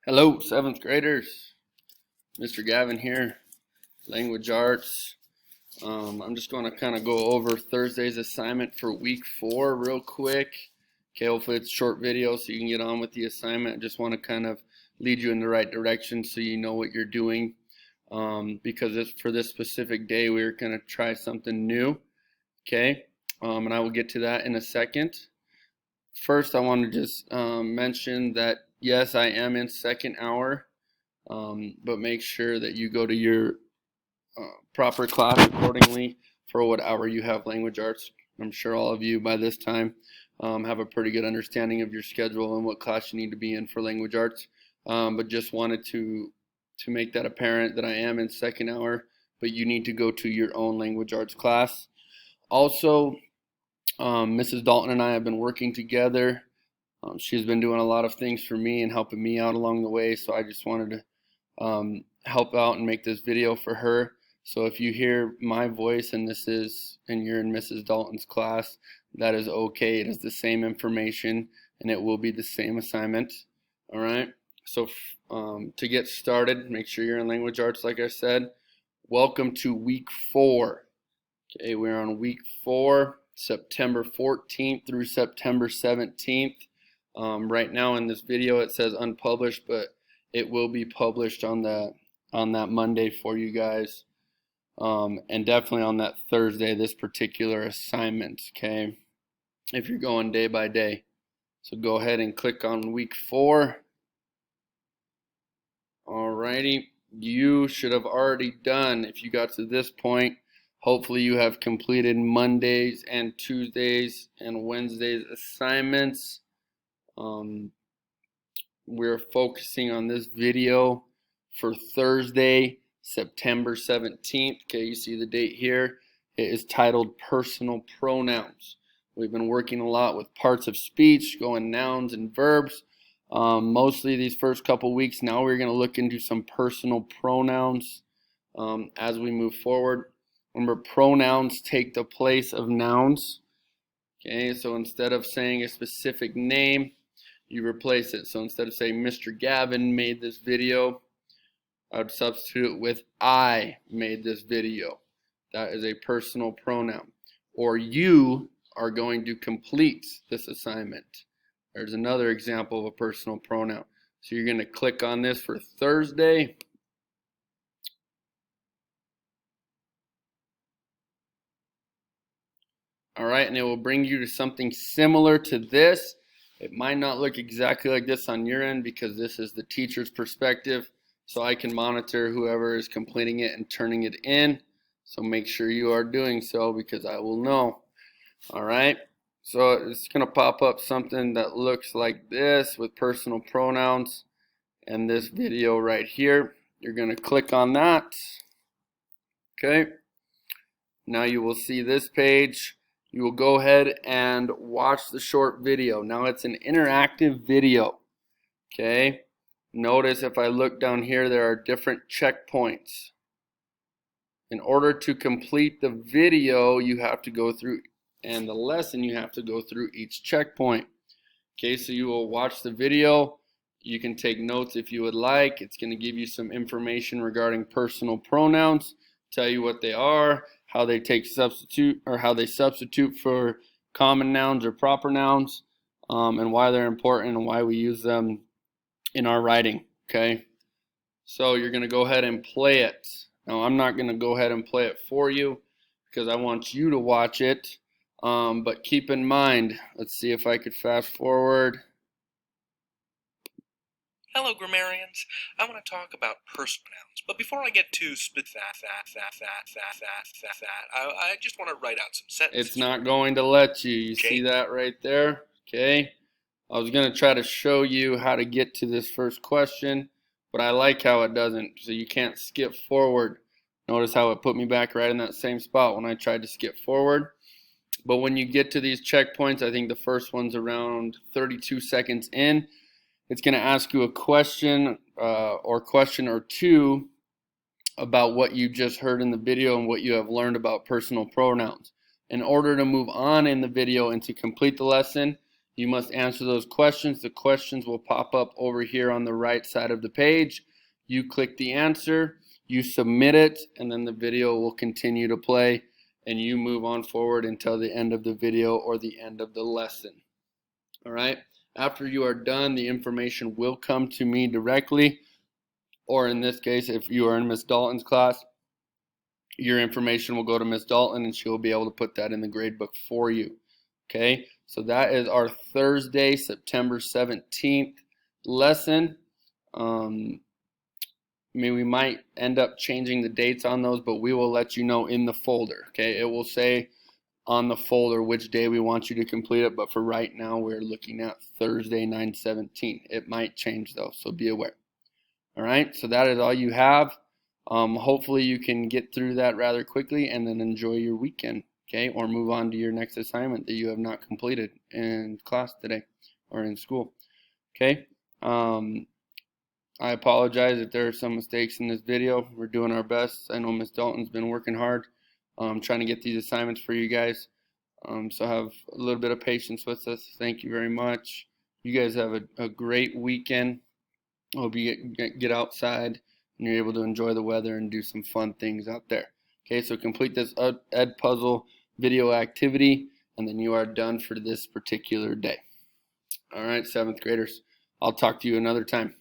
Hello, 7th graders. Mr. Gavin here, Language Arts. I'm just going to kind of go over Thursday's assignment for week 4 real quick. Okay, hopefully it's a short video so you can get on with the assignment. I just want to kind of lead you in the right direction so you know what you're doing. Because for this specific day, we're going to try something new. Okay, and I will get to that in a second. First, I want to just mention that yes, I am in second hour, but make sure that you go to your proper class accordingly for what hour you have language arts. I'm sure all of you by this time have a pretty good understanding of your schedule and what class you need to be in for language arts, but just wanted to make that apparent that I am in second hour, but you need to go to your own language arts class. Also, Mrs. Dalton and I have been working together. She's been doing a lot of things for me and helping me out along the way, so I just wanted to help out and make this video for her. So if you hear my voice and you're in Mrs. Dalton's class, that is okay. It is the same information and it will be the same assignment. All right. So to get started, make sure you're in language arts like I said. Welcome to week 4. Okay, we're on week 4, September 14th through September 17th. Right now in this video it says unpublished, but it will be published on that Monday for you guys, and definitely on that Thursday, this particular assignment, okay, if you're going day by day. So go ahead and click on week 4. Alrighty, you should have already done, if you got to this point, hopefully you have completed Mondays and Tuesdays and Wednesdays assignments. We're focusing on this video for Thursday, September 17th. Okay, you see the date here. It is titled Personal Pronouns. We've been working a lot with parts of speech, going nouns and verbs. Mostly these first couple weeks. Now we're going to look into some personal pronouns as we move forward. Remember, pronouns take the place of nouns. Okay, so instead of saying a specific name, you replace it. So instead of saying Mr. Gavin made this video, I would substitute it with I made this video. That is a personal pronoun. Or you are going to complete this assignment. There's another example of a personal pronoun. So you're going to click on this for Thursday. All right, and it will bring you to something similar to this. It might not look exactly like this on your end because this is the teacher's perspective, so I can monitor whoever is completing it and turning it in. So make sure you are doing so because I will know. All right, so it's going to pop up something that looks like this with personal pronouns and this video right here. You're going to click on that. Okay, now you will see this page. You will go ahead and watch the short video. Now it's an interactive video. Okay, notice if I look down here, there are different checkpoints. In order to complete the video, you have to go through, and the lesson, you have to go through each checkpoint. Okay, so you will watch the video. You can take notes if you would like. It's going to give you some information regarding personal pronouns, tell you what they are, how they substitute for common nouns or proper nouns, and why they're important and why we use them in our writing. Okay, so you're going to go ahead and play it. Now I'm not going to go ahead and play it for you because I want you to watch it, but keep in mind, let's see if I could fast forward. Hello, grammarians. I want to talk about personal nouns, but before I get to I just want to write out some sentences. It's not going to let you. You see that right there? Okay. I was going to try to show you how to get to this first question, but I like how it doesn't, so you can't skip forward. Notice how it put me back right in that same spot when I tried to skip forward. But when you get to these checkpoints, I think the first one's around 32 seconds in. It's going to ask you a question or two about what you just heard in the video and what you have learned about personal pronouns. In order to move on in the video and to complete the lesson, You must answer those questions. The questions will pop up over here on the right side of the page. You click the answer, you submit it, and then the video will continue to play, and you move on forward until the end of the video or the end of the lesson. All right? After you are done, the information will come to me directly, or in this case, if you are in Miss Dalton's class, your information will go to Miss Dalton, and she will be able to put that in the grade book for you. Okay, so that is our Thursday, September 17th lesson. We might end up changing the dates on those, but we will let you know in the folder. Okay, it will say on the folder which day we want you to complete it, but for right now we're looking at Thursday 9/17. It might change though, so be aware. All right, so that is all you have. Hopefully you can get through that rather quickly and then enjoy your weekend, okay, or move on to your next assignment that you have not completed in class today or in school. Okay, I apologize if there are some mistakes in this video. We're doing our best. I know Miss Dalton's been working hard trying to get these assignments for you guys, so have a little bit of patience with us. Thank you very much. You guys have a great weekend. Hope you get outside and you're able to enjoy the weather and do some fun things out there. Okay, so complete this Ed Puzzle video activity, and then you are done for this particular day. All right, 7th graders, I'll talk to you another time.